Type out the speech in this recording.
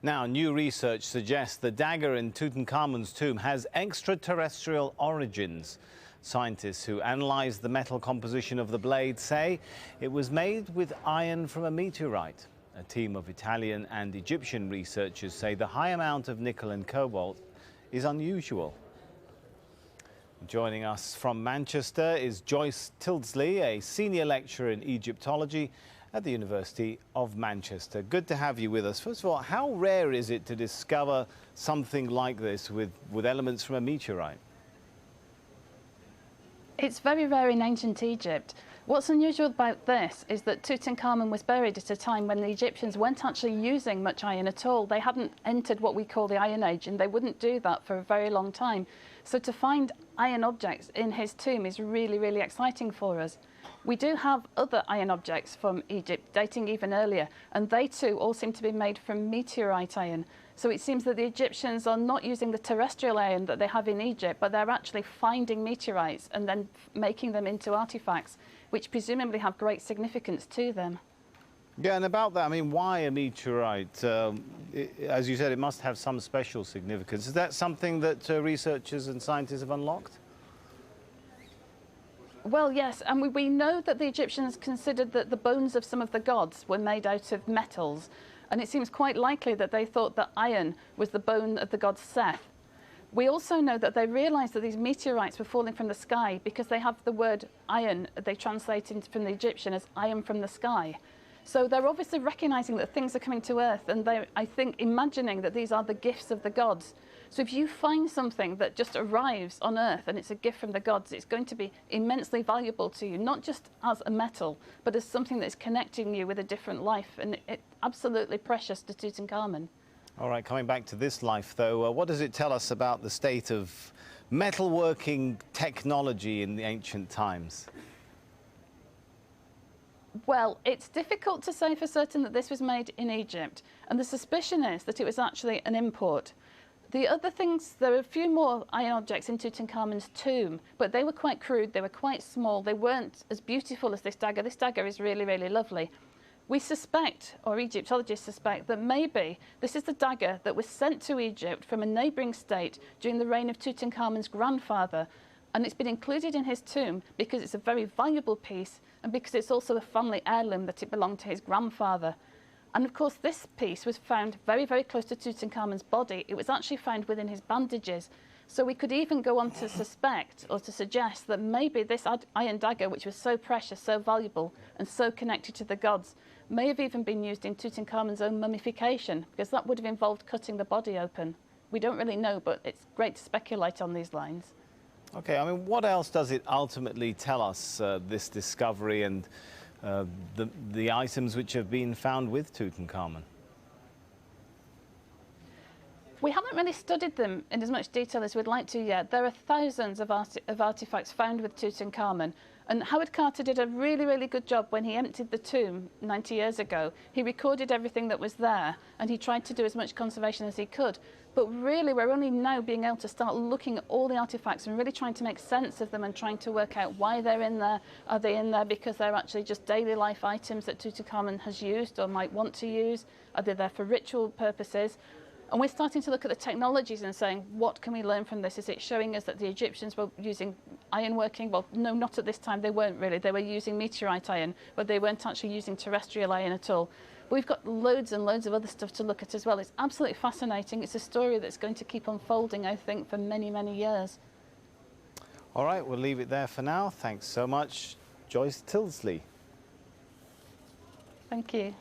Now, new research suggests the dagger in Tutankhamun's tomb has extraterrestrial origins. Scientists who analysed the metal composition of the blade say it was made with iron from a meteorite. A team of Italian and Egyptian researchers say the high amount of nickel and cobalt is unusual. Joining us from Manchester is Joyce Tildesley, a senior lecturer in Egyptology at the University of Manchester. Good to have you with us. First of all, how rare is it to discover something like this with elements from a meteorite? It's very rare in ancient Egypt. What's unusual about this is that Tutankhamun was buried at a time when the Egyptians weren't actually using much iron at all. They hadn't entered what we call the Iron Age, and they wouldn't do that for a very long time. So to find iron objects in his tomb is really, really exciting for us. We do have other iron objects from Egypt dating even earlier, and they too all seem to be made from meteorite iron. So it seems that the Egyptians are not using the terrestrial iron that they have in Egypt, but they're actually finding meteorites and then making them into artifacts, which presumably have great significance to them. Yeah, and about that, I mean, why a meteorite? As you said, it must have some special significance. Is that something that researchers and scientists have unlocked? Well, yes, and we know that the Egyptians considered that the bones of some of the gods were made out of metals, and it seems quite likely that they thought that iron was the bone of the god Seth. We also know that they realised that these meteorites were falling from the sky because they have the word iron, they translate it from the Egyptian as iron from the sky. So they're obviously recognising that things are coming to Earth, and they're, I think, imagining that these are the gifts of the gods. So if you find something that just arrives on Earth and it's a gift from the gods, it's going to be immensely valuable to you, not just as a metal, but as something that's connecting you with a different life, and it's absolutely precious to Tutankhamun. All right, coming back to this life, though, what does it tell us about the state of metalworking technology in the ancient times? Well, it's difficult to say for certain that this was made in Egypt, and the suspicion is that it was actually an import. The other things, there are a few more iron objects in Tutankhamun's tomb, but they were quite crude, they were quite small, they weren't as beautiful as this dagger. This dagger is really, really lovely. We suspect, or Egyptologists suspect, that maybe this is the dagger that was sent to Egypt from a neighbouring state during the reign of Tutankhamun's grandfather, and it's been included in his tomb because it's a very valuable piece and because it's also a family heirloom that it belonged to his grandfather. And of course this piece was found very, very close to Tutankhamun's body. It was actually found within his bandages. So we could even go on to suspect or to suggest that maybe this iron dagger, which was so precious, so valuable and so connected to the gods, may have even been used in Tutankhamun's own mummification, because that would have involved cutting the body open. We don't really know, but it's great to speculate on these lines. Okay, I mean, what else does it ultimately tell us, this discovery and the items which have been found with Tutankhamun? We haven't really studied them in as much detail as we'd like to yet. There are thousands of artifacts found with Tutankhamun, and Howard Carter did a really, really good job when he emptied the tomb 90 years ago. He recorded everything that was there, and he tried to do as much conservation as he could. But really, we're only now being able to start looking at all the artifacts and really trying to make sense of them and trying to work out why they're in there. Are they in there because they're actually just daily life items that Tutankhamun has used or might want to use? Are they there for ritual purposes? And we're starting to look at the technologies and saying, what can we learn from this? Is it showing us that the Egyptians were using ironworking? Well, no, not at this time. They weren't really. They were using meteorite iron, but they weren't actually using terrestrial iron at all. But we've got loads and loads of other stuff to look at as well. It's absolutely fascinating. It's a story that's going to keep unfolding, I think, for many, many years. All right, we'll leave it there for now. Thanks so much, Joyce Tildesley. Thank you.